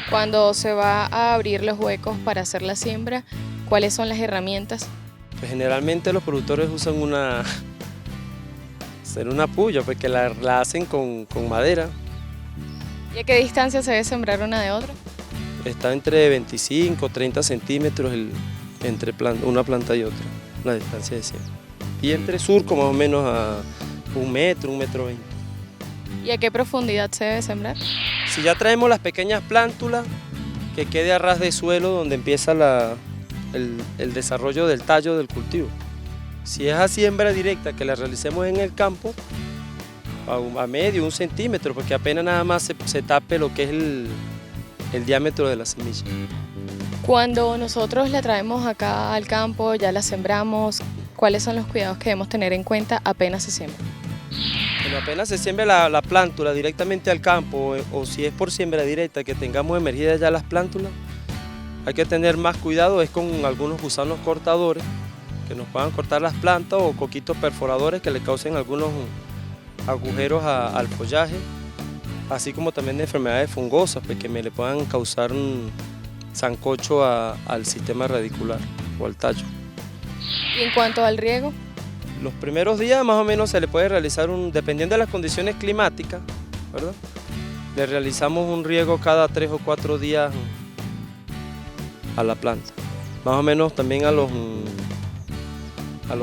Cuando se va a abrir los huecos para hacer la siembra, ¿cuáles son las herramientas? Pues generalmente los productores usan una puya, porque la hacen con madera. ¿Y a qué distancia se debe sembrar una de otra? Está entre 25 o 30 centímetros entre una planta y otra, la distancia de siembra. Y entre surco más o menos a 1 metro, 1,20 m. ¿Y a qué profundidad se debe sembrar? Si ya traemos las pequeñas plántulas, que quede a ras de suelo donde empieza el desarrollo del tallo del cultivo. Si es a siembra directa que la realicemos en el campo, a medio, 1 centímetro, porque apenas nada más se tape lo que es el diámetro de la semilla. Cuando nosotros la traemos acá al campo, ya la sembramos, ¿cuáles son los cuidados que debemos tener en cuenta apenas se siembra? Bueno, apenas se siembra la plántula directamente al campo, o si es por siembra directa que tengamos emergidas ya las plántulas, hay que tener más cuidado, es con algunos gusanos cortadores que nos puedan cortar las plantas, o coquitos perforadores que le causen algunos agujeros al follaje, así como también de enfermedades fungosas, pues, que me le puedan causar un sancocho al sistema radicular o al tallo. Y en cuanto al riego, Los primeros días más o menos se le puede realizar dependiendo de las condiciones climáticas, ¿verdad? Le realizamos un riego cada 3 o 4 días a la planta. Más o menos también a los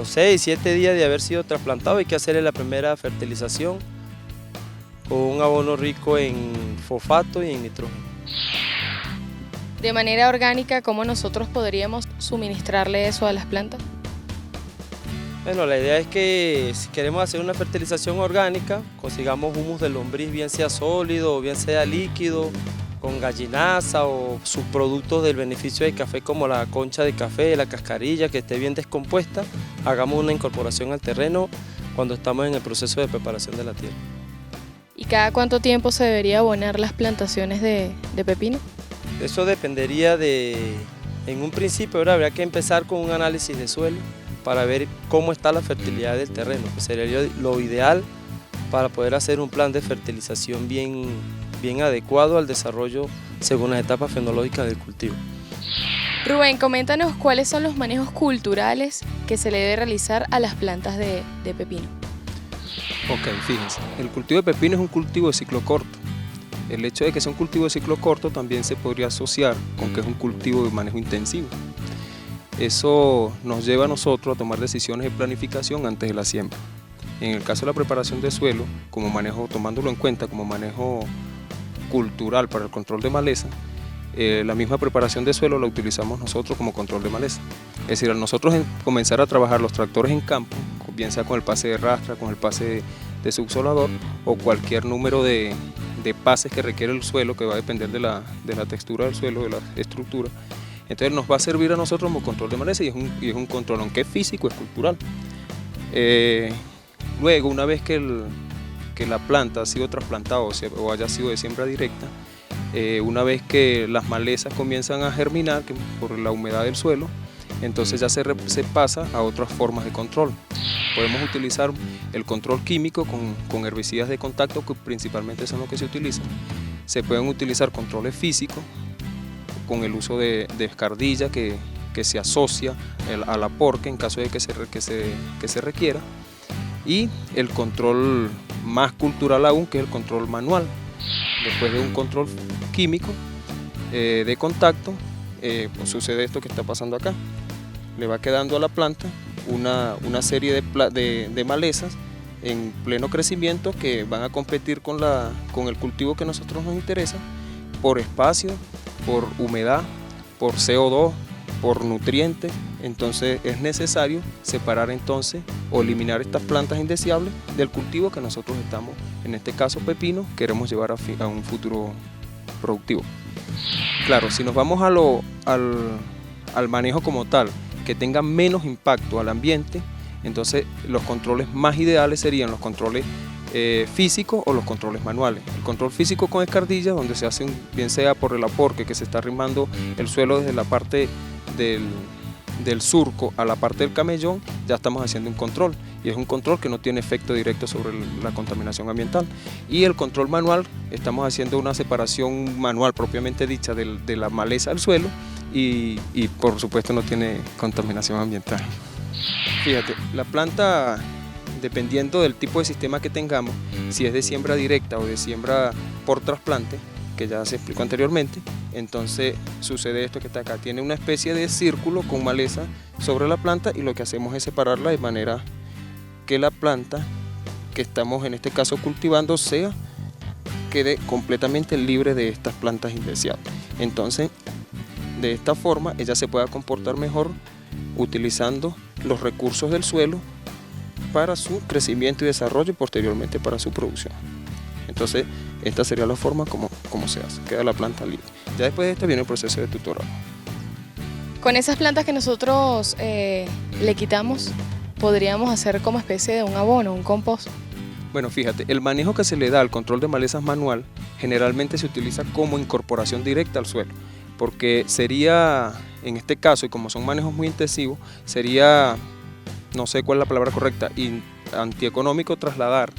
6, 7 días de haber sido trasplantado hay que hacerle la primera fertilización con un abono rico en fosfato y en nitrógeno. de manera orgánica, ¿cómo nosotros podríamos suministrarle eso a las plantas? Bueno, la idea es que si queremos hacer una fertilización orgánica, consigamos humus de lombriz, bien sea sólido o bien sea líquido, con gallinaza o subproductos del beneficio del café como la concha de café, la cascarilla, que esté bien descompuesta. Hagamos una incorporación al terreno cuando estamos en el proceso de preparación de la tierra. ¿Y cada cuánto tiempo se debería abonar las plantaciones de pepino? Eso dependería en un principio, ¿verdad? Habría que empezar con un análisis de suelo para ver cómo está la fertilidad del terreno, que sería lo ideal para poder hacer un plan de fertilización bien adecuado al desarrollo según las etapas fenológicas del cultivo. Rubén, coméntanos cuáles son los manejos culturales que se le debe realizar a las plantas de pepino. Ok, fíjense, el cultivo de pepino es un cultivo de ciclo corto. El hecho de que sea un cultivo de ciclo corto también se podría asociar con que es un cultivo de manejo intensivo. Eso nos lleva a nosotros a tomar decisiones de planificación antes de la siembra. En el caso de la preparación de suelo, como manejo, tomándolo en cuenta como manejo cultural para el control de maleza, la misma preparación de suelo la utilizamos nosotros como control de maleza. Es decir, al nosotros comenzar a trabajar los tractores en campo, bien sea con el pase de rastra, con el pase de subsolador o cualquier número de pases que requiere el suelo, que va a depender de la textura del suelo, de la estructura, entonces nos va a servir a nosotros como control de maleza y es un control, aunque es físico, es cultural. Luego, una vez que la planta ha sido trasplantada o haya sido de siembra directa, una vez que las malezas comienzan a germinar por la humedad del suelo, entonces ya se pasa a otras formas de control. Podemos utilizar el control químico con herbicidas de contacto, que principalmente son los que se utilizan. Se pueden utilizar controles físicos con el uso de escardilla que se asocia a la porca en caso de que se requiera, y el control más cultural aún, que es el control manual. Después de un control químico de contacto, pues sucede esto que está pasando acá. Le va quedando a la planta una serie de malezas en pleno crecimiento que van a competir con el cultivo que a nosotros nos interesa por espacio, por humedad, por CO2, por nutrientes. Entonces es necesario separar entonces o eliminar estas plantas indeseables del cultivo que nosotros estamos, en este caso pepino, queremos llevar a un futuro productivo. Claro, si nos vamos al manejo como tal, que tenga menos impacto al ambiente, entonces los controles más ideales serían los controles físicos o los controles manuales. El control físico con escardilla, donde se hace bien sea por el aporque, que se está arrimando el suelo desde la parte del surco a la parte del camellón, ya estamos haciendo un control, y es un control que no tiene efecto directo sobre la contaminación ambiental. Y el control manual, estamos haciendo una separación manual propiamente dicha de la maleza al suelo, y por supuesto no tiene contaminación ambiental. Fíjate, la planta, dependiendo del tipo de sistema que tengamos, si es de siembra directa o de siembra por trasplante, que ya se explicó anteriormente, entonces sucede esto que está acá, tiene una especie de círculo con maleza sobre la planta, y lo que hacemos es separarla de manera que la planta que estamos en este caso cultivando quede completamente libre de estas plantas indeseables. Entonces, de esta forma ella se pueda comportar mejor utilizando los recursos del suelo para su crecimiento y desarrollo, y posteriormente para su producción. Entonces, esta sería la forma como se hace, queda la planta libre. Ya después de esto viene el proceso de tutorado. Con esas plantas que nosotros le quitamos, podríamos hacer como especie de un abono, un compost. Bueno, fíjate, el manejo que se le da al control de malezas manual generalmente se utiliza como incorporación directa al suelo, porque sería, en este caso, y como son manejos muy intensivos, sería, no sé cuál es la palabra correcta, antieconómico trasladar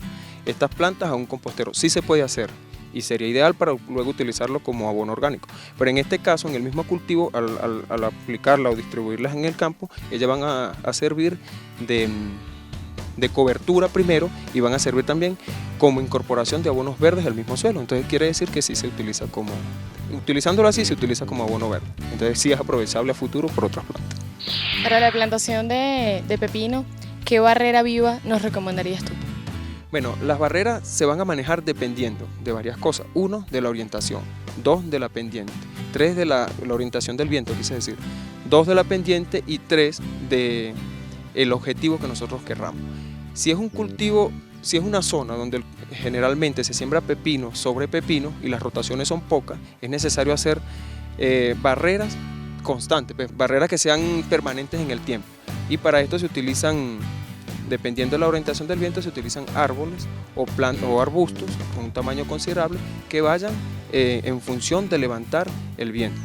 estas plantas a un compostero. Sí se puede hacer y sería ideal para luego utilizarlo como abono orgánico, pero en este caso, en el mismo cultivo, al aplicarla o distribuirlas en el campo, ellas van a servir de cobertura primero, y van a servir también como incorporación de abonos verdes al mismo suelo. Entonces quiere decir que sí se utiliza utilizándolo así, se utiliza como abono verde. Entonces sí es aprovechable a futuro por otras plantas. Para la plantación de pepino, ¿qué barrera viva nos recomendarías tú? Bueno, las barreras se van a manejar dependiendo de varias cosas. 1, de la orientación. 2, de la pendiente. 3, de la orientación del viento, quise decir. 2, de la pendiente, y 3, de el objetivo que nosotros querramos. Si es un cultivo, si es una zona donde generalmente se siembra pepino sobre pepino y las rotaciones son pocas, es necesario hacer barreras constantes, barreras que sean permanentes en el tiempo. Y para esto se utilizan, dependiendo de la orientación del viento, se utilizan árboles o arbustos con un tamaño considerable que vayan en función de levantar el viento.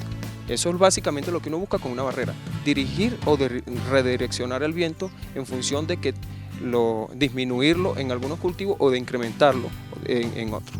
Eso es básicamente lo que uno busca con una barrera, dirigir o redireccionar el viento en función de que disminuirlo en algunos cultivos o de incrementarlo en otros.